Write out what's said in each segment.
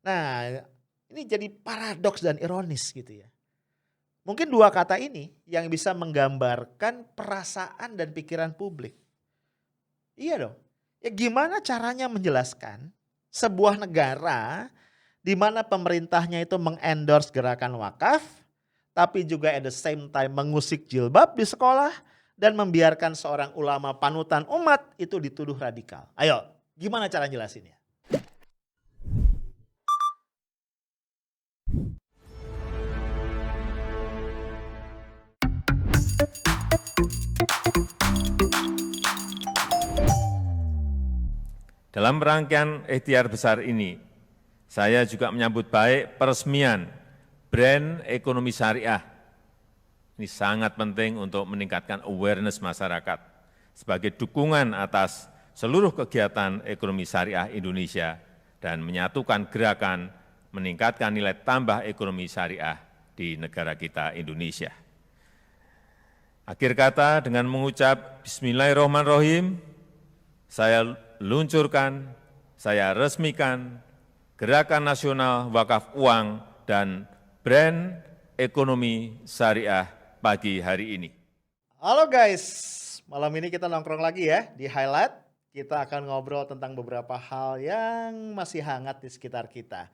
Nah, ini jadi paradoks dan ironis gitu ya. Mungkin dua kata ini yang bisa menggambarkan perasaan dan pikiran publik. Iya dong. Ya gimana caranya menjelaskan sebuah negara di mana pemerintahnya itu mengendorse gerakan wakaf, tapi juga at the same time mengusik jilbab di sekolah dan membiarkan seorang ulama panutan umat itu dituduh radikal. Ayo, gimana cara jelasinnya? Dalam rangkaian ikhtiar besar ini, saya juga menyambut baik peresmian brand ekonomi syariah. Ini sangat penting untuk meningkatkan awareness masyarakat sebagai dukungan atas seluruh kegiatan ekonomi syariah Indonesia dan menyatukan gerakan meningkatkan nilai tambah ekonomi syariah di negara kita Indonesia. Akhir kata, dengan mengucap Bismillahirrahmanirrahim, saya luncurkan, saya resmikan Gerakan Nasional Wakaf Uang dan Brand Ekonomi Syariah pagi hari ini. Halo guys, malam ini kita nongkrong lagi ya di Highlight. Kita akan ngobrol tentang beberapa hal yang masih hangat di sekitar kita.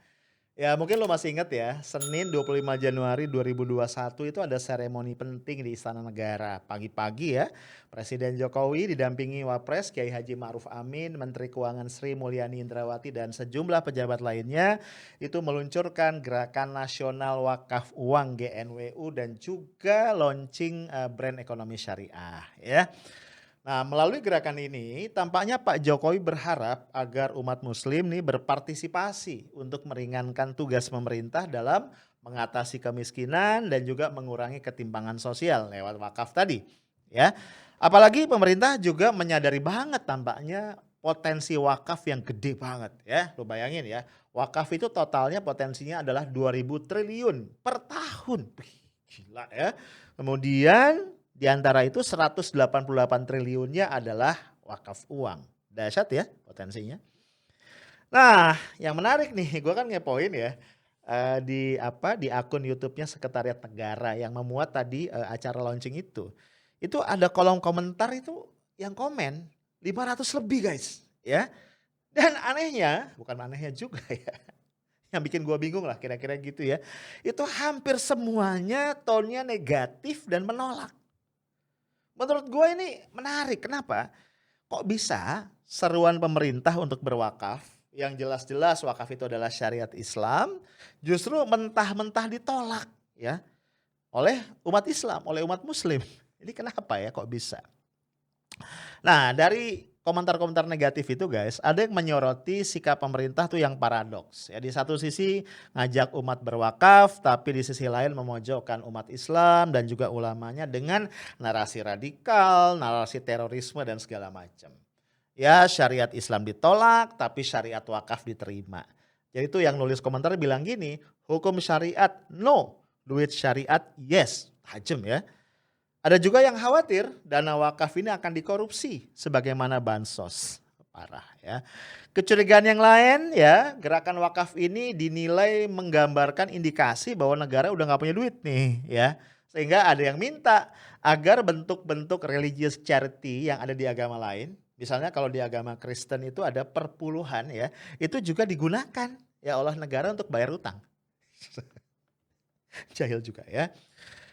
Ya mungkin lo masih ingat ya, Senin 25 Januari 2021 itu ada seremoni penting di Istana Negara. Pagi-pagi ya, Presiden Jokowi didampingi Wapres Kiai Haji Ma'ruf Amin, Menteri Keuangan Sri Mulyani Indrawati dan sejumlah pejabat lainnya itu meluncurkan Gerakan Nasional Wakaf Uang GNWU dan juga launching brand ekonomi syariah ya. Nah, melalui gerakan ini tampaknya Pak Jokowi berharap agar umat muslim nih berpartisipasi untuk meringankan tugas pemerintah dalam mengatasi kemiskinan dan juga mengurangi ketimpangan sosial lewat wakaf tadi, ya. Apalagi pemerintah juga menyadari banget tampaknya potensi wakaf yang gede banget ya. Lo bayangin ya, wakaf itu totalnya potensinya adalah 2.000 triliun per tahun. Wih, gila ya. Kemudian di antara itu 188 triliunnya adalah wakaf uang. Dahsyat ya potensinya. Nah, yang menarik nih, gue kan ngepoin ya di akun YouTube-nya Sekretariat Negara yang memuat tadi acara launching itu. Itu ada kolom komentar itu yang komen 500 lebih guys, ya. Dan anehnya, bukan anehnya juga ya. Yang bikin gue bingung lah kira-kira gitu ya. Itu hampir semuanya tone-nya negatif dan menolak. Menurut gue ini menarik, kenapa? Kok bisa seruan pemerintah untuk berwakaf, yang jelas-jelas wakaf itu adalah syariat Islam, justru mentah-mentah ditolak ya oleh umat Islam, oleh umat muslim. Ini kenapa ya kok bisa? Nah, dari komentar-komentar negatif itu guys, ada yang menyoroti sikap pemerintah tuh yang paradoks. Ya, di satu sisi ngajak umat berwakaf, tapi di sisi lain memojokkan umat Islam dan juga ulamanya dengan narasi radikal, narasi terorisme dan segala macam. Ya, syariat Islam ditolak, tapi syariat wakaf diterima. Jadi itu yang nulis komentar bilang gini, hukum syariat no, duit syariat yes. Tajam ya. Ada juga yang khawatir dana wakaf ini akan dikorupsi sebagaimana bansos. Parah ya. Kecurigaan yang lain ya, gerakan wakaf ini dinilai menggambarkan indikasi bahwa negara udah gak punya duit nih ya. Sehingga ada yang minta agar bentuk-bentuk religious charity yang ada di agama lain, misalnya kalau di agama Kristen itu ada perpuluhan ya, itu juga digunakan ya oleh negara untuk bayar utang. Jahil juga ya.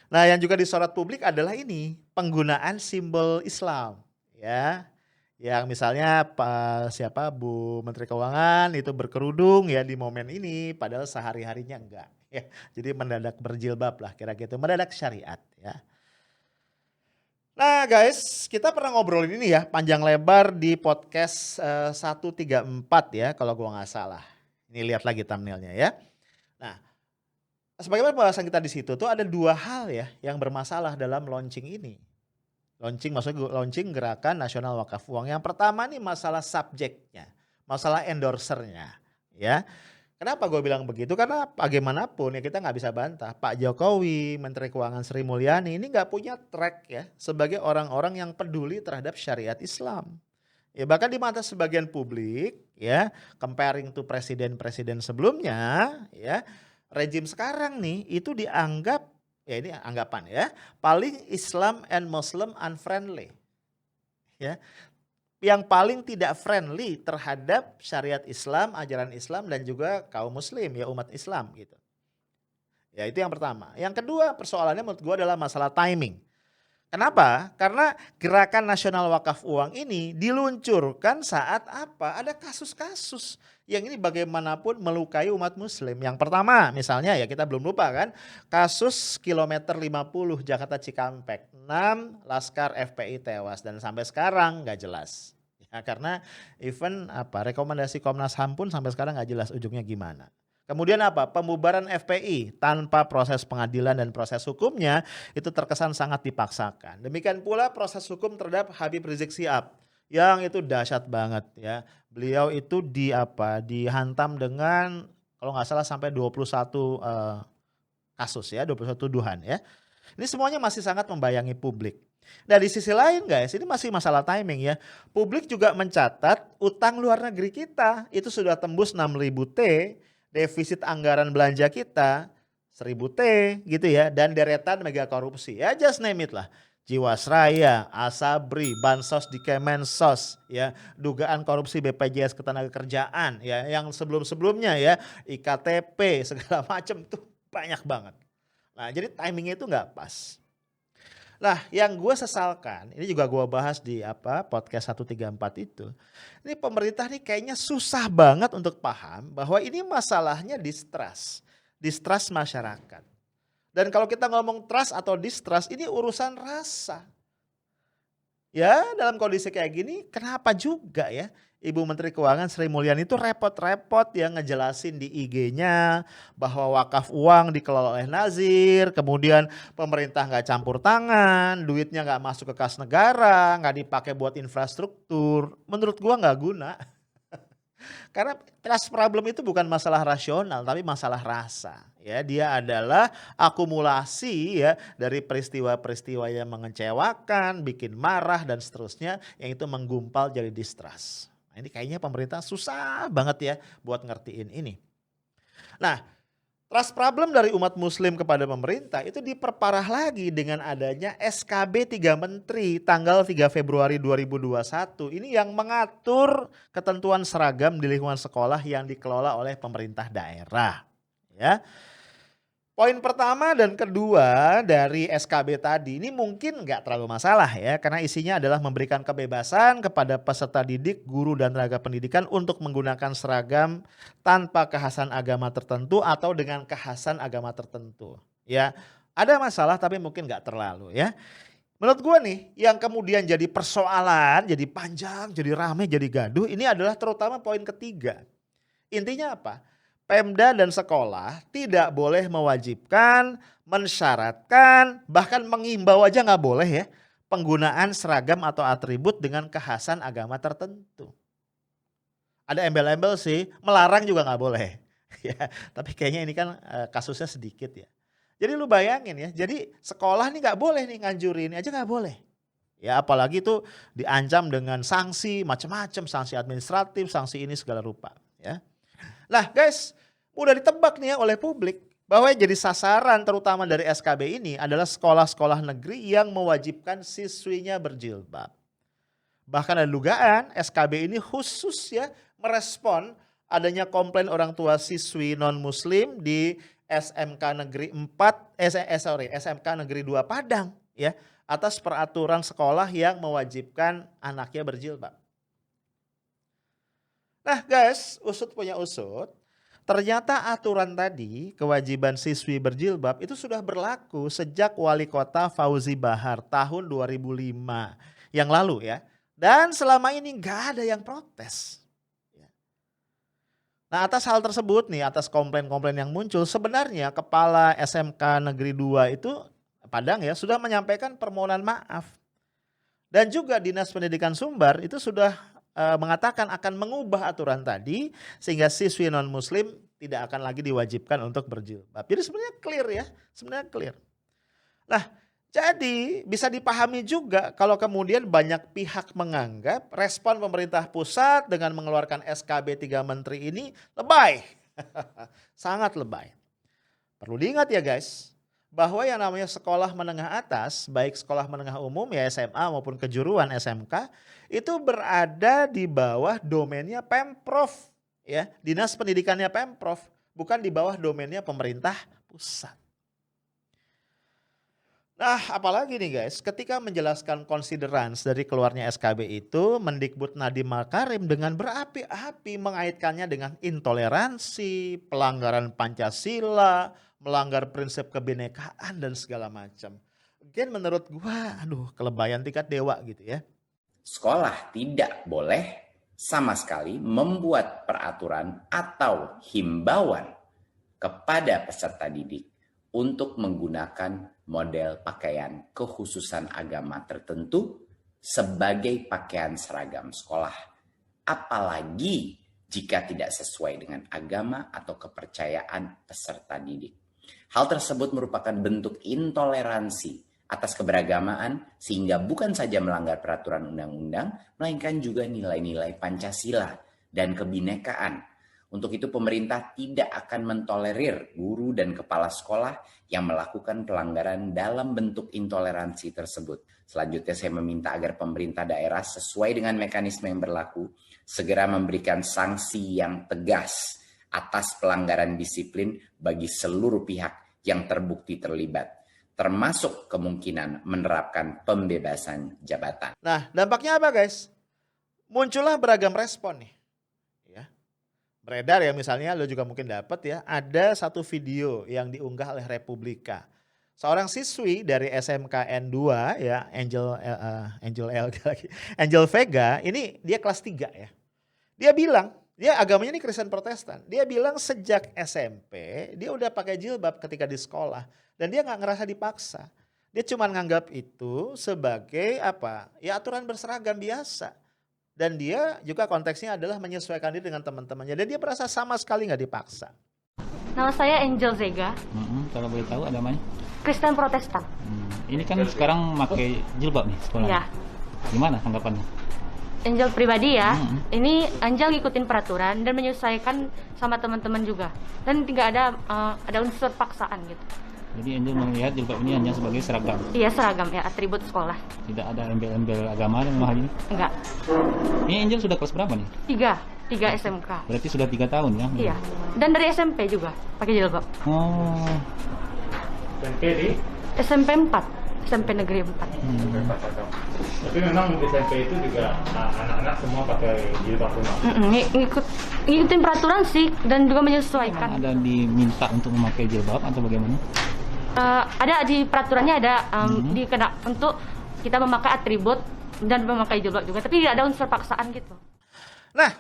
Nah, yang juga disorot publik adalah ini, penggunaan simbol Islam, ya. Yang misalnya Bu Menteri Keuangan itu berkerudung ya di momen ini, padahal sehari-harinya enggak, ya. Jadi mendadak berjilbab lah kira-kira gitu, mendadak syariat, ya. Nah guys, kita pernah ngobrolin ini ya, panjang lebar di podcast 134 ya, kalau gua nggak salah. Ini lihat lagi thumbnailnya ya. Nah, sebagaimana pembahasan kita di situ tuh ada dua hal ya yang bermasalah dalam launching ini. Maksudnya launching Gerakan Nasional Wakaf Uang. Yang pertama nih masalah subjeknya, masalah endorsernya ya. Kenapa gue bilang begitu? Karena bagaimanapun ya kita nggak bisa bantah. Pak Jokowi, Menteri Keuangan Sri Mulyani ini nggak punya track ya sebagai orang-orang yang peduli terhadap syariat Islam. Ya bahkan di mata sebagian publik ya, comparing to presiden-presiden sebelumnya ya, rejim sekarang nih itu dianggap, ya ini anggapan ya, paling Islam and Muslim unfriendly. Ya, yang paling tidak friendly terhadap syariat Islam, ajaran Islam dan juga kaum muslim ya, umat Islam gitu. Ya itu yang pertama. Yang kedua persoalannya menurut gua adalah masalah timing. Kenapa? Karena gerakan nasional wakaf uang ini diluncurkan saat apa? Ada kasus-kasus yang ini bagaimanapun melukai umat muslim. Yang pertama misalnya ya, kita belum lupa kan, kasus kilometer 50 Jakarta Cikampek, 6 laskar FPI tewas dan sampai sekarang nggak jelas. Ya, karena even rekomendasi Komnas HAM pun sampai sekarang nggak jelas ujungnya gimana. Kemudian apa? Pembubaran FPI tanpa proses pengadilan dan proses hukumnya itu terkesan sangat dipaksakan. Demikian pula proses hukum terhadap Habib Rizik Syihab yang itu dahsyat banget ya. Beliau itu dihantam dengan kalau nggak salah sampai 21 kasus ya, 21 tuduhan ya. Ini semuanya masih sangat membayangi publik. Nah di sisi lain guys, ini masih masalah timing ya. Publik juga mencatat utang luar negeri kita itu sudah tembus 6.000 T. Defisit anggaran belanja kita 1.000 T gitu ya, dan deretan mega korupsi ya, just name it lah. Jiwasraya, Asabri, Bansos di Kemensos ya, dugaan korupsi BPJS Ketenagakerjaan ya, yang sebelum-sebelumnya ya, IKTP segala macam tuh banyak banget. Nah jadi timingnya itu nggak pas. Nah yang gue sesalkan, ini juga gue bahas di podcast 134 itu. Ini pemerintah nih kayaknya susah banget untuk paham bahwa ini masalahnya distrust masyarakat. Dan kalau kita ngomong trust atau distrust, ini urusan rasa. Ya dalam kondisi kayak gini kenapa juga ya Ibu Menteri Keuangan Sri Mulyani itu repot-repot yang ngejelasin di IG-nya bahwa wakaf uang dikelola oleh Nazir, kemudian pemerintah nggak campur tangan, duitnya nggak masuk ke kas negara, nggak dipakai buat infrastruktur. Menurut gua nggak guna. Karena trust problem itu bukan masalah rasional tapi masalah rasa. Ya, dia adalah akumulasi ya dari peristiwa-peristiwa yang mengecewakan, bikin marah dan seterusnya yang itu menggumpal jadi distrust. Nah, ini kayaknya pemerintah susah banget ya buat ngertiin ini. Nah, trust problem dari umat muslim kepada pemerintah itu diperparah lagi dengan adanya SKB 3 Menteri tanggal 3 Februari 2021. Ini yang mengatur ketentuan seragam di lingkungan sekolah yang dikelola oleh pemerintah daerah. Ya. Poin pertama dan kedua dari SKB tadi ini mungkin nggak terlalu masalah ya, karena isinya adalah memberikan kebebasan kepada peserta didik, guru dan tenaga pendidikan untuk menggunakan seragam tanpa kekhasan agama tertentu atau dengan kekhasan agama tertentu. Ya, ada masalah tapi mungkin nggak terlalu ya. Menurut gue nih yang kemudian jadi persoalan, jadi panjang, jadi rame, jadi gaduh ini adalah terutama poin ketiga. Intinya apa? Pemda dan sekolah tidak boleh mewajibkan, mensyaratkan, bahkan mengimbau aja nggak boleh ya penggunaan seragam atau atribut dengan kekhasan agama tertentu. Ada embel-embel sih, melarang juga nggak boleh. Ya, tapi kayaknya ini kan kasusnya sedikit ya. Jadi lu bayangin ya, jadi sekolah nih nggak boleh nih nganjurin aja nggak boleh. Ya apalagi itu diancam dengan sanksi macam-macam, sanksi administratif, sanksi ini segala rupa ya. Nah guys, udah ditebak nih ya oleh publik bahwa yang jadi sasaran terutama dari SKB ini adalah sekolah-sekolah negeri yang mewajibkan siswinya berjilbab. Bahkan ada dugaan SKB ini khusus ya merespon adanya komplain orang tua siswi non-muslim di SMK Negeri 4, SMK Negeri 2 Padang ya atas peraturan sekolah yang mewajibkan anaknya berjilbab. Nah guys, usut punya usut, ternyata aturan tadi kewajiban siswi berjilbab itu sudah berlaku sejak Wali Kota Fauzi Bahar tahun 2005 yang lalu ya. Dan selama ini nggak ada yang protes. Nah atas hal tersebut nih, atas komplain-komplain yang muncul sebenarnya Kepala SMK Negeri 2 itu Padang ya sudah menyampaikan permohonan maaf. Dan juga Dinas Pendidikan Sumbar itu sudah mengatakan akan mengubah aturan tadi sehingga siswi non muslim tidak akan lagi diwajibkan untuk berjilbab. Jadi sebenarnya clear ya, sebenarnya clear. Nah, Jadi bisa dipahami juga kalau kemudian banyak pihak menganggap respon pemerintah pusat dengan mengeluarkan SKB 3 menteri ini lebay. Sangat lebay. Perlu diingat ya guys, bahwa yang namanya sekolah menengah atas, baik sekolah menengah umum ya SMA maupun kejuruan SMK, itu berada di bawah domainnya Pemprov, ya, Dinas Pendidikannya Pemprov, bukan di bawah domainnya pemerintah pusat. Nah, apalagi nih guys, ketika menjelaskan considerance dari keluarnya SKB itu, Mendikbud Nadiem Makarim dengan berapi-api mengaitkannya dengan intoleransi, pelanggaran Pancasila, melanggar prinsip kebinekaan dan segala macam. Again menurut gua, aduh kelebayan tingkat dewa gitu ya. Sekolah tidak boleh sama sekali membuat peraturan atau himbauan kepada peserta didik untuk menggunakan model pakaian kekhususan agama tertentu sebagai pakaian seragam sekolah. Apalagi jika tidak sesuai dengan agama atau kepercayaan peserta didik. Hal tersebut merupakan bentuk intoleransi atas keberagamaan sehingga bukan saja melanggar peraturan undang-undang, melainkan juga nilai-nilai Pancasila dan kebinekaan. Untuk itu pemerintah tidak akan mentolerir guru dan kepala sekolah yang melakukan pelanggaran dalam bentuk intoleransi tersebut. Selanjutnya saya meminta agar pemerintah daerah sesuai dengan mekanisme yang berlaku segera memberikan sanksi yang tegas atas pelanggaran disiplin bagi seluruh pihak yang terbukti terlibat, termasuk kemungkinan menerapkan pembebasan jabatan. Nah, dampaknya apa guys? Muncullah beragam respon nih. Beredar ya, misalnya lo juga mungkin dapat ya, ada satu video yang diunggah oleh Republika. Seorang siswi dari SMKN 2 ya, Angel Vega, ini dia kelas 3 ya. Dia bilang, dia agamanya ini Kristen Protestan. Dia bilang sejak SMP dia udah pakai jilbab ketika di sekolah dan dia nggak ngerasa dipaksa. Dia cuma nganggap itu sebagai apa? Ya aturan berseragam biasa. Dan dia juga konteksnya adalah menyesuaikan diri dengan teman-temannya. Dan dia merasa sama sekali nggak dipaksa. Nama saya Angel Zega. Kalau boleh tahu agamanya? Kristen Protestan. Ini kan sekarang pakai jilbab nih sekolah. Ya. Gimana tanggapannya? Angel pribadi ya. Ini Angel ngikutin peraturan dan menyesuaikan sama teman-teman juga. Dan tidak ada unsur paksaan gitu. Jadi Angel melihat jilbab ini hanya sebagai seragam. Iya seragam ya, atribut sekolah. Tidak ada embel-embel agama dalam hal ini. Enggak. Ini Angel sudah kelas berapa nih? 3 SMK. Berarti sudah 3 tahun ya? Iya. Dan dari SMP juga pakai jilbab. Oh. SMP di? SMP 4. SMP Negeri 4. Tapi memang di SMP itu juga anak-anak semua pakai jilbab semua. Ngikutin peraturan sih dan juga menyesuaikan. Ada diminta untuk memakai jilbab atau bagaimana? Ada di peraturannya ada dikena untuk kita memakai atribut dan memakai jilbab juga, tapi tidak ada unsur paksaan gitu. Nah,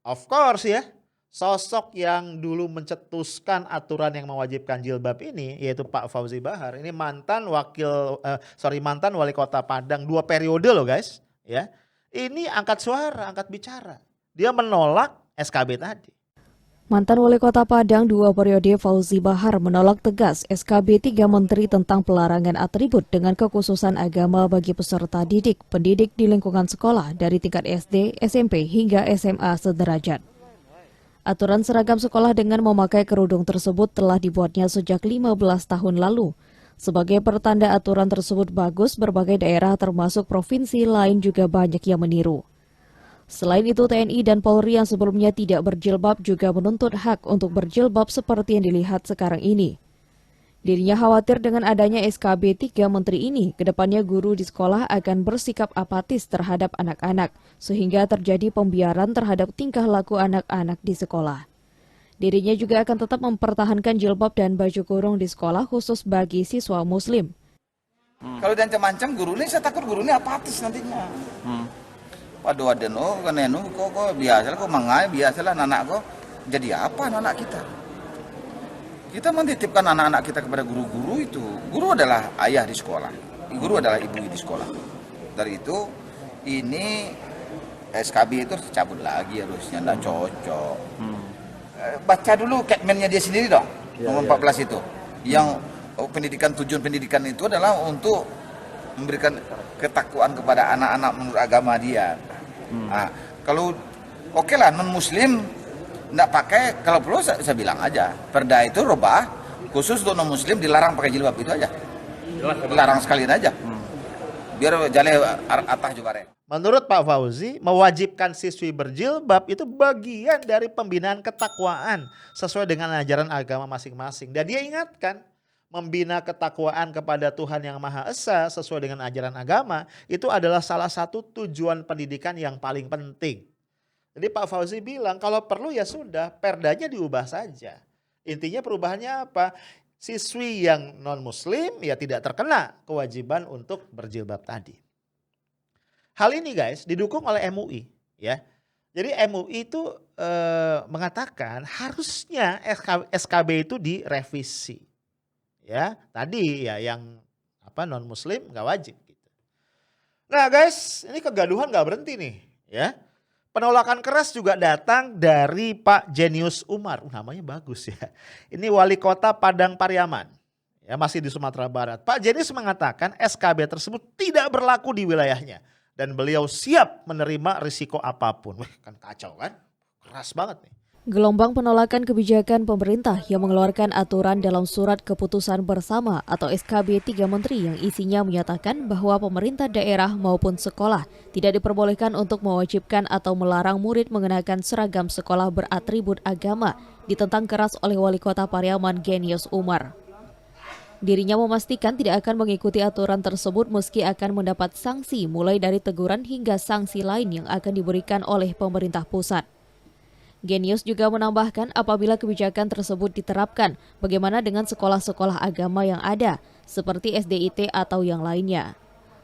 of course ya, sosok yang dulu mencetuskan aturan yang mewajibkan jilbab ini yaitu Pak Fauzi Bahar. Ini mantan wali kota Padang 2 periode loh guys, ya. Ini angkat suara, angkat bicara. Dia menolak SKB tadi. Mantan Wali Kota Padang 2 periode Fauzi Bahar menolak tegas SKB 3 Menteri tentang pelarangan atribut dengan kekhususan agama bagi peserta didik, pendidik di lingkungan sekolah dari tingkat SD, SMP hingga SMA sederajat. Aturan seragam sekolah dengan memakai kerudung tersebut telah dibuatnya sejak 15 tahun lalu. Sebagai pertanda aturan tersebut bagus, berbagai daerah termasuk provinsi lain juga banyak yang meniru. Selain itu, TNI dan Polri yang sebelumnya tidak berjilbab juga menuntut hak untuk berjilbab seperti yang dilihat sekarang ini. Dirinya khawatir dengan adanya SKB 3 Menteri ini, kedepannya guru di sekolah akan bersikap apatis terhadap anak-anak, sehingga terjadi pembiaran terhadap tingkah laku anak-anak di sekolah. Dirinya juga akan tetap mempertahankan jilbab dan baju kurung di sekolah khusus bagi siswa muslim. Kalau diancam-ancam guru ini, saya takut guru ini apatis nantinya. Waduh ada kok biasalah kok mangai biasalah anak kok jadi apa anak kita? Kita mentitipkan anak-anak kita kepada guru-guru itu. Guru adalah ayah di sekolah, guru adalah ibu di sekolah. Dari itu ini SKB itu harus dicabut lagi harusnya, nggak cocok. Baca dulu Catman-nya dia sendiri dong, nomor 14 itu, yang tujuan pendidikan itu adalah untuk memberikan ketakwaan kepada anak-anak menurut agama dia. Nah, kalau oke lah non muslim nggak pakai, kalau perlu saya bilang aja perda itu rubah khusus untuk non muslim, dilarang pakai jilbab, itu aja. Dilarang sekalian aja. Biar jale atas juga re. Menurut Pak Fauzi, mewajibkan siswi berjilbab itu bagian dari pembinaan ketakwaan sesuai dengan ajaran agama masing-masing. Dan dia ingatkan, membina ketakwaan kepada Tuhan Yang Maha Esa sesuai dengan ajaran agama itu adalah salah satu tujuan pendidikan yang paling penting. Jadi Pak Fauzi bilang kalau perlu ya sudah, perdanya diubah saja. Intinya perubahannya apa? Siswi yang non-muslim ya tidak terkena kewajiban untuk berjilbab tadi. Hal ini guys didukung oleh MUI ya. Jadi MUI itu mengatakan harusnya SKB itu direvisi. Ya, tadi ya yang non muslim nggak wajib gitu. Nah guys, ini kegaduhan nggak berhenti nih ya. Penolakan keras juga datang dari Pak Jenius Umar. Namanya bagus ya. Ini wali kota Padang Pariaman. Ya, masih di Sumatera Barat. Pak Jenius mengatakan SKB tersebut tidak berlaku di wilayahnya. Dan beliau siap menerima risiko apapun. Wah, kan kacau kan? Keras banget nih. Gelombang penolakan kebijakan pemerintah yang mengeluarkan aturan dalam Surat Keputusan Bersama atau SKB 3 Menteri yang isinya menyatakan bahwa pemerintah daerah maupun sekolah tidak diperbolehkan untuk mewajibkan atau melarang murid mengenakan seragam sekolah beratribut agama ditentang keras oleh Wali Kota Pariaman Jenius Umar. Dirinya memastikan tidak akan mengikuti aturan tersebut meski akan mendapat sanksi mulai dari teguran hingga sanksi lain yang akan diberikan oleh pemerintah pusat. Jenius juga menambahkan apabila kebijakan tersebut diterapkan, bagaimana dengan sekolah-sekolah agama yang ada, seperti SDIT atau yang lainnya.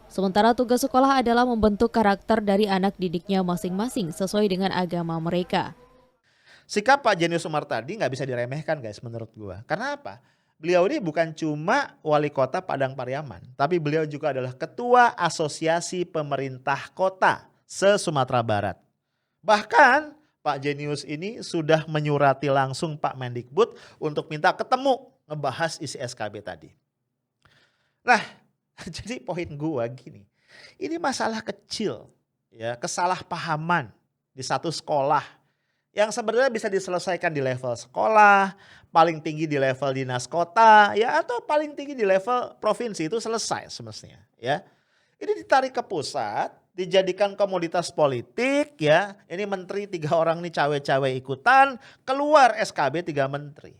Sementara tugas sekolah adalah membentuk karakter dari anak didiknya masing-masing sesuai dengan agama mereka. Sikap Pak Jenius Umar tadi nggak bisa diremehkan guys menurut gua. Karena apa? Beliau ini bukan cuma wali kota Padang Pariaman, tapi beliau juga adalah ketua Asosiasi Pemerintah Kota se-Sumatera Barat. Bahkan Pak Jenius ini sudah menyurati langsung Pak Mendikbud untuk minta ketemu ngebahas isi SKB tadi. Nah, jadi poin gua gini. Ini masalah kecil ya, kesalahpahaman di satu sekolah yang sebenarnya bisa diselesaikan di level sekolah, paling tinggi di level dinas kota, ya atau paling tinggi di level provinsi itu selesai semestinya, ya. Ini ditarik ke pusat, dijadikan komoditas politik, ya. Ini menteri 3 orang nih cawe-cawe ikutan, keluar SKB 3 menteri.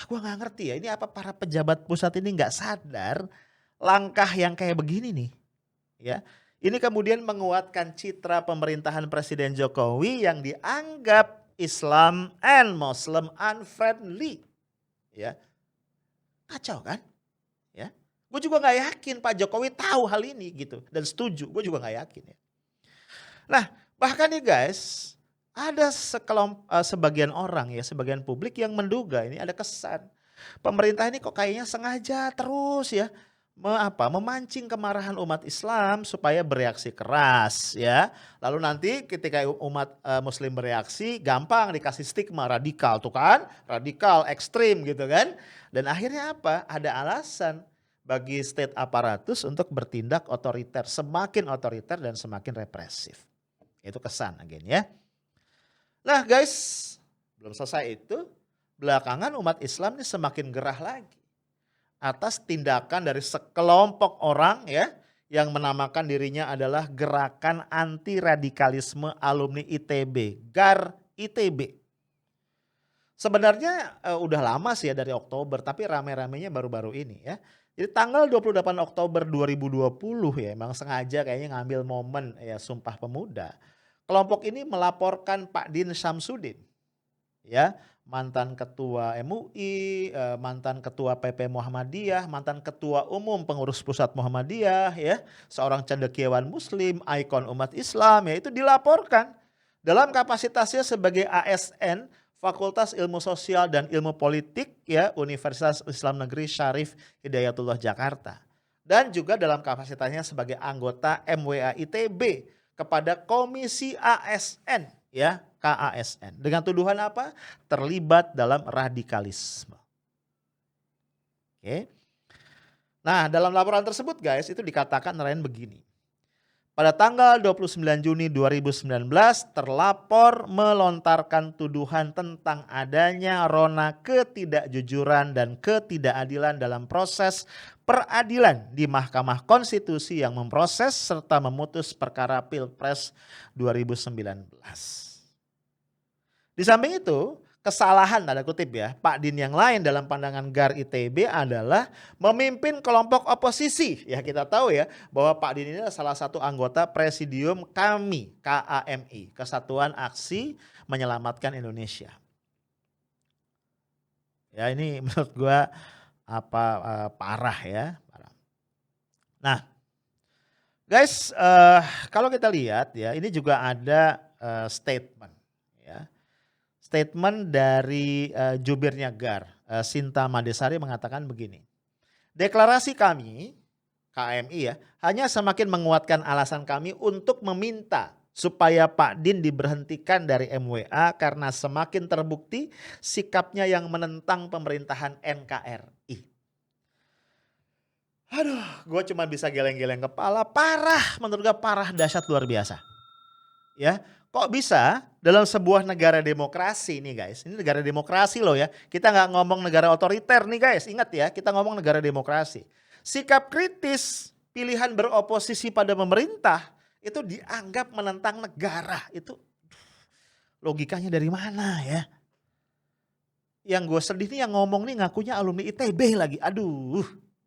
Aku nggak ngerti ya, ini apa para pejabat pusat ini nggak sadar langkah yang kayak begini nih, ya. Ini kemudian menguatkan citra pemerintahan Presiden Jokowi yang dianggap Islam and Muslim unfriendly. Ya. Kacau kan? Ya. Gue juga gak yakin Pak Jokowi tahu hal ini gitu dan setuju. Gue juga gak yakin ya. Nah, bahkan nih guys, ada sebagian orang ya, sebagian publik yang menduga ini ada kesan pemerintah ini kok kayaknya sengaja terus ya memancing kemarahan umat Islam supaya bereaksi keras ya. Lalu nanti ketika umat Muslim bereaksi gampang dikasih stigma radikal tuh kan, radikal ekstrim gitu kan. Dan akhirnya apa? Ada alasan bagi state aparatus untuk bertindak otoriter, semakin otoriter dan semakin represif. Itu kesan again ya. Nah guys, belum selesai itu, belakangan umat Islam ini semakin gerah lagi atas tindakan dari sekelompok orang ya yang menamakan dirinya adalah Gerakan Anti Radikalisme Alumni ITB, GAR ITB. Sebenarnya udah lama sih ya dari Oktober, tapi rame-ramenya baru-baru ini ya. Jadi tanggal 28 Oktober 2020 ya, emang sengaja kayaknya ngambil momen ya Sumpah Pemuda. Kelompok ini melaporkan Pak Din Syamsuddin ya, mantan ketua MUI, mantan ketua PP Muhammadiyah, mantan ketua umum pengurus pusat Muhammadiyah ya, seorang cendekiawan muslim, ikon umat Islam ya, itu dilaporkan dalam kapasitasnya sebagai ASN Fakultas Ilmu Sosial dan Ilmu Politik ya Universitas Islam Negeri Syarif Hidayatullah Jakarta, dan juga dalam kapasitasnya sebagai anggota MWA ITB kepada Komisi ASN ya, KASN, dengan tuduhan apa? Terlibat dalam radikalisme. Oke. Nah, dalam laporan tersebut guys, itu dikatakan lain begini. Pada tanggal 29 Juni 2019, terlapor melontarkan tuduhan tentang adanya rona ketidakjujuran dan ketidakadilan dalam proses peradilan di Mahkamah Konstitusi yang memproses serta memutus perkara Pilpres 2019. Di samping itu, kesalahan tanda kutip ya, Pak Din yang lain dalam pandangan GAR ITB adalah memimpin kelompok oposisi. Ya kita tahu ya bahwa Pak Din ini adalah salah satu anggota presidium kami, KAMI, Kesatuan Aksi Menyelamatkan Indonesia. Ya ini menurut gua parah ya. Parah. Nah guys, kalau kita lihat ya ini juga ada statement ya. Statement dari jubirnya GAR, Sinta Madesari mengatakan begini. Deklarasi kami, KMI ya, hanya semakin menguatkan alasan kami untuk meminta supaya Pak Din diberhentikan dari MWA karena semakin terbukti sikapnya yang menentang pemerintahan NKRI. Aduh, gue cuma bisa geleng-geleng kepala, parah, menurut gue parah, dahsyat luar biasa. Ya, kok bisa dalam sebuah negara demokrasi nih guys, ini negara demokrasi loh ya, kita nggak ngomong negara otoriter nih guys, ingat ya, kita ngomong negara demokrasi. Sikap kritis, pilihan beroposisi pada pemerintah, itu dianggap menentang negara, itu logikanya dari mana ya? Yang gue sedih nih yang ngomong nih ngakunya alumni ITB lagi, aduh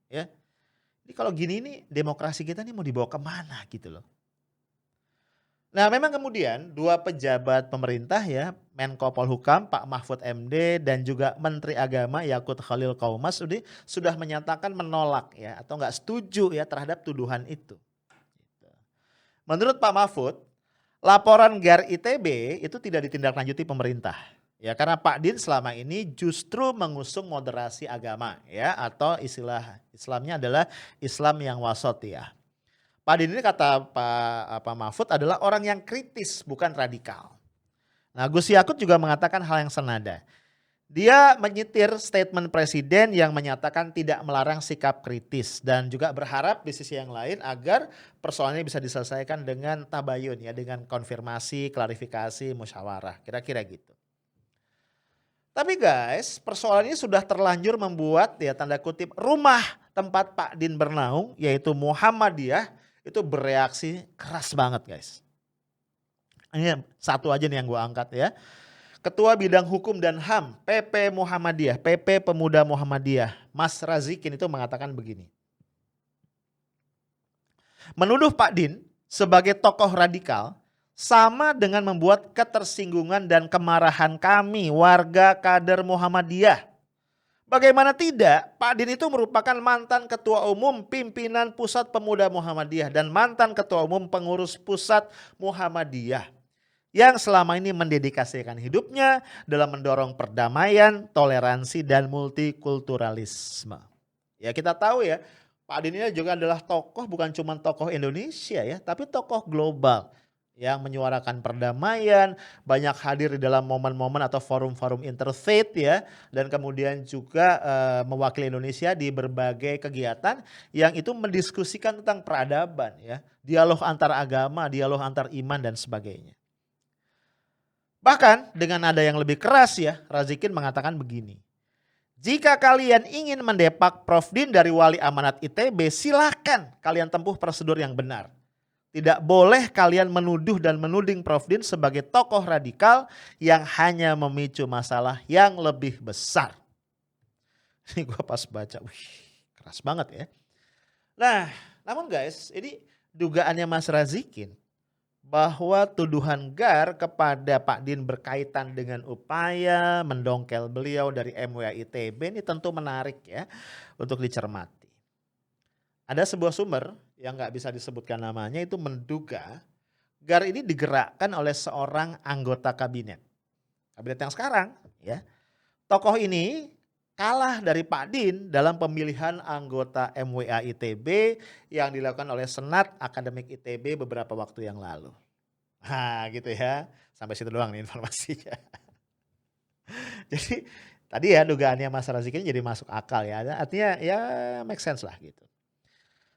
ya. Ini kalau gini nih demokrasi kita nih mau dibawa kemana gitu loh. Nah memang kemudian dua pejabat pemerintah ya, Menko Polhukam Pak Mahfud MD dan juga Menteri Agama Yakut Khalil Qaumas sudah menyatakan menolak ya atau nggak setuju ya terhadap tuduhan itu. Menurut Pak Mahfud, laporan GAR ITB itu tidak ditindaklanjuti pemerintah. Ya karena Pak Din selama ini justru mengusung moderasi agama ya atau istilah Islamnya adalah Islam yang wasatiyah. Pak Din ini kata Pak Mahfud adalah orang yang kritis bukan radikal. Nah Gus Yakut juga mengatakan hal yang senada. Dia menyitir statement presiden yang menyatakan tidak melarang sikap kritis dan juga berharap di sisi yang lain agar persoalannya bisa diselesaikan dengan tabayun ya, dengan konfirmasi, klarifikasi, musyawarah, kira-kira gitu. Tapi guys, persoalan ini sudah terlanjur membuat ya tanda kutip rumah tempat Pak Din bernaung yaitu Muhammadiyah itu bereaksi keras banget guys. Ini satu aja nih yang gue angkat ya. Ketua Bidang Hukum dan HAM PP Muhammadiyah, PP Pemuda Muhammadiyah, Mas Razikin itu mengatakan begini. Menuduh Pak Din sebagai tokoh radikal sama dengan membuat ketersinggungan dan kemarahan kami warga kader Muhammadiyah. Bagaimana tidak, Pak Din itu merupakan mantan Ketua Umum Pimpinan Pusat Pemuda Muhammadiyah dan mantan Ketua Umum Pengurus Pusat Muhammadiyah yang selama ini mendedikasikan hidupnya dalam mendorong perdamaian, toleransi, dan multikulturalisme. Ya kita tahu ya, Pak Din ini juga adalah tokoh bukan cuma tokoh Indonesia ya, tapi tokoh global yang menyuarakan perdamaian, banyak hadir di dalam momen-momen atau forum-forum interfaith ya, dan kemudian juga mewakili Indonesia di berbagai kegiatan yang itu mendiskusikan tentang peradaban ya, dialog antar agama, dialog antar iman dan sebagainya. Bahkan dengan nada yang lebih keras ya, Razikin mengatakan begini. Jika kalian ingin mendepak Prof Din dari wali amanat ITB, silakan kalian tempuh prosedur yang benar. Tidak boleh kalian menuduh dan menuding Prof Din sebagai tokoh radikal yang hanya memicu masalah yang lebih besar. Ini gue pas baca, wih keras banget ya. Nah namun guys, ini dugaannya Mas Razikin bahwa tuduhan GAR kepada Pak Din berkaitan dengan upaya mendongkel beliau dari MWA ITB ini tentu menarik ya untuk dicermati. Ada sebuah sumber yang nggak bisa disebutkan namanya itu menduga GAR ini digerakkan oleh seorang anggota kabinet yang sekarang ya. Tokoh ini kalah dari Pak Din dalam pemilihan anggota MWA ITB yang dilakukan oleh Senat Akademik ITB beberapa waktu yang lalu. Nah gitu ya, sampai situ doang nih informasinya. Jadi Tadi ya dugaannya Mas Razik ini jadi masuk akal ya. Artinya ya make sense lah gitu.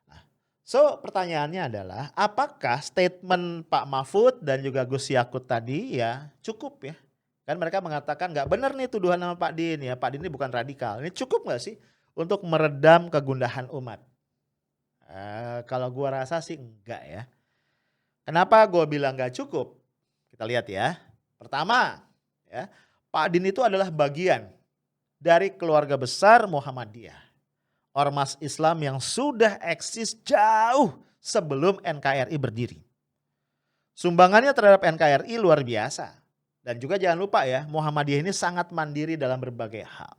Nah, so pertanyaannya adalah apakah statement Pak Mahfud dan juga Gus Yakut tadi ya cukup ya? Kan mereka mengatakan nggak benar nih tuduhan sama Pak Din ya. Pak Din ini bukan radikal. Ini cukup nggak sih untuk meredam kegundahan umat? Kalau gua rasa sih enggak ya. Kenapa gua bilang nggak cukup? Kita lihat ya. Pertama, ya, Pak Din itu adalah bagian dari keluarga besar Muhammadiyah. Ormas Islam yang sudah eksis jauh sebelum NKRI berdiri. Sumbangannya terhadap NKRI luar biasa. Dan juga jangan lupa ya, Muhammadiyah ini sangat mandiri dalam berbagai hal.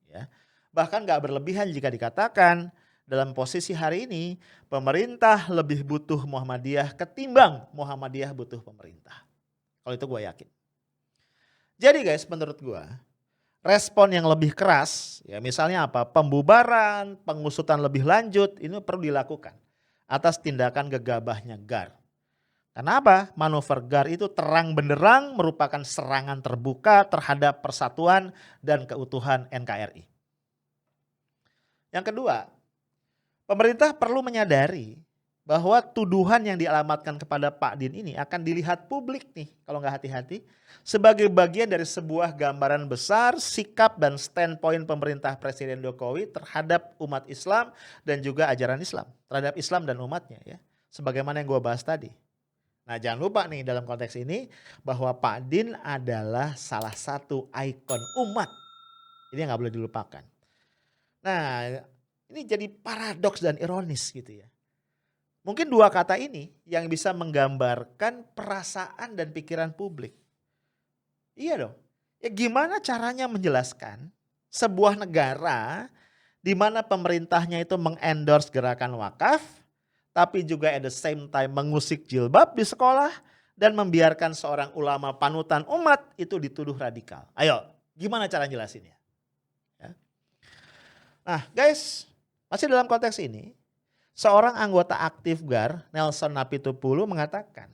Ya. Bahkan gak berlebihan jika dikatakan dalam posisi hari ini pemerintah lebih butuh Muhammadiyah ketimbang Muhammadiyah butuh pemerintah. Kalau itu gue yakin. Jadi guys, menurut gue respon yang lebih keras ya misalnya apa? Pembubaran, pengusutan lebih lanjut ini perlu dilakukan atas tindakan gegabahnya GAR. Kenapa? Manuver GAR itu terang benderang merupakan serangan terbuka terhadap persatuan dan keutuhan NKRI. Yang kedua, pemerintah perlu menyadari bahwa tuduhan yang dialamatkan kepada Pak Din ini akan dilihat publik nih kalau nggak hati-hati sebagai bagian dari sebuah gambaran besar sikap dan standpoint pemerintah Presiden Jokowi terhadap umat Islam dan juga ajaran Islam, terhadap Islam dan umatnya ya. Sebagaimana yang gue bahas tadi. Nah jangan lupa nih dalam konteks ini bahwa Pak Din adalah salah satu ikon umat. Ini yang gak boleh dilupakan. Nah ini jadi paradoks dan ironis gitu ya. Mungkin dua kata ini yang bisa menggambarkan perasaan dan pikiran publik. Iya dong. Ya gimana caranya menjelaskan sebuah negara di mana pemerintahnya itu mengendorse gerakan wakaf, tapi juga at the same time mengusik jilbab di sekolah dan membiarkan seorang ulama panutan umat itu dituduh radikal. Ayo, gimana cara jelasinnya? Ya. Nah guys, masih dalam konteks ini, seorang anggota aktif GAR, Nelson Napitupulu mengatakan,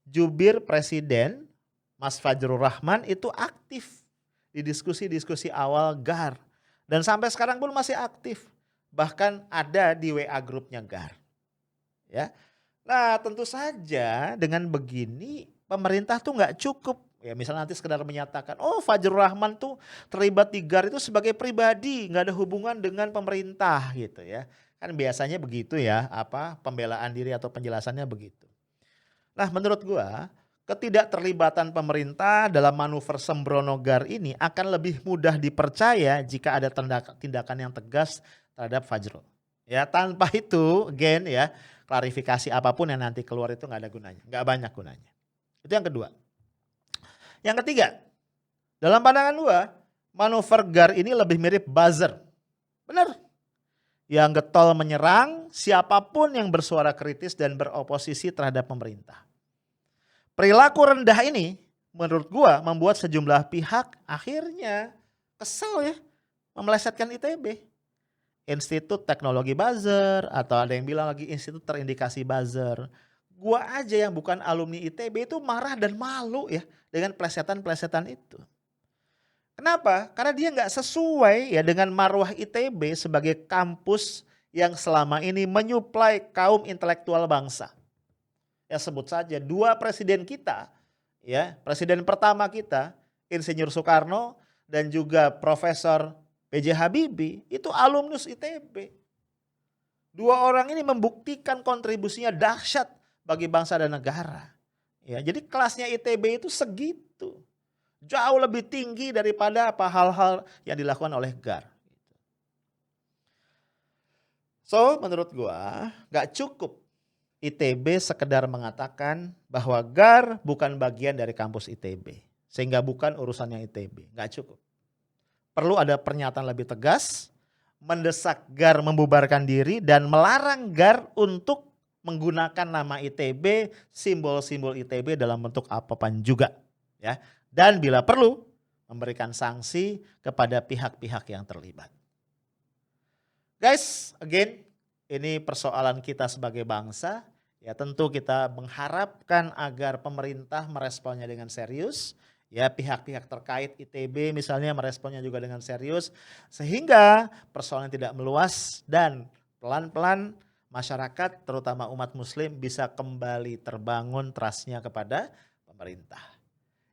jubir Presiden Mas Fajrul Rahman itu aktif di diskusi-diskusi awal GAR. Dan sampai sekarang pun masih aktif, bahkan ada di WA grupnya GAR. Ya, nah tentu saja dengan begini pemerintah tuh nggak cukup ya misalnya nanti sekedar menyatakan oh Fajrul Rahman tuh terlibat di GAR itu sebagai pribadi nggak ada hubungan dengan pemerintah gitu ya kan biasanya begitu ya apa pembelaan diri atau penjelasannya begitu. Nah menurut gua ketidakterlibatan pemerintah dalam manuver sembrono GAR ini akan lebih mudah dipercaya jika ada tindakan yang tegas terhadap Fajrul. Ya tanpa itu again ya klarifikasi apapun yang nanti keluar itu nggak ada gunanya, nggak banyak gunanya. Itu yang kedua. Yang ketiga, dalam pandangan gua, manuver GAR ini lebih mirip buzzer. Benar. Yang getol menyerang siapapun yang bersuara kritis dan beroposisi terhadap pemerintah. Perilaku rendah ini menurut gua membuat sejumlah pihak akhirnya kesal ya memelesetkan ITB. Institut Teknologi Buzzer atau ada yang bilang lagi Institut Terindikasi Buzzer. Gua aja yang bukan alumni ITB itu marah dan malu ya dengan plesetan-plesetan itu. Kenapa? Karena dia nggak sesuai ya dengan marwah ITB sebagai kampus yang selama ini menyuplai kaum intelektual bangsa. Ya sebut saja dua presiden kita, ya presiden pertama kita Insinyur Soekarno dan juga Profesor B.J. Habibie itu alumnus ITB. Dua orang ini membuktikan kontribusinya dahsyat bagi bangsa dan negara. Ya, jadi kelasnya ITB itu segitu. Jauh lebih tinggi daripada apa hal-hal yang dilakukan oleh GAR. So menurut gua gak cukup ITB sekedar mengatakan bahwa GAR bukan bagian dari kampus ITB. Sehingga bukan urusannya ITB. Gak cukup. Perlu ada pernyataan lebih tegas, mendesak GAR membubarkan diri dan melarang GAR untuk menggunakan nama ITB, simbol-simbol ITB dalam bentuk apapun juga. Ya. Dan bila perlu memberikan sanksi kepada pihak-pihak yang terlibat. Guys, again ini persoalan kita sebagai bangsa. Ya tentu kita mengharapkan agar pemerintah meresponnya dengan serius. ya pihak-pihak terkait ITB misalnya meresponnya juga dengan serius sehingga persoalan tidak meluas dan pelan-pelan masyarakat terutama umat muslim bisa kembali terbangun trustnya kepada pemerintah.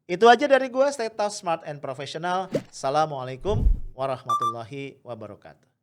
Itu aja dari gua, stay tough, smart and professional. Assalamualaikum warahmatullahi wabarakatuh.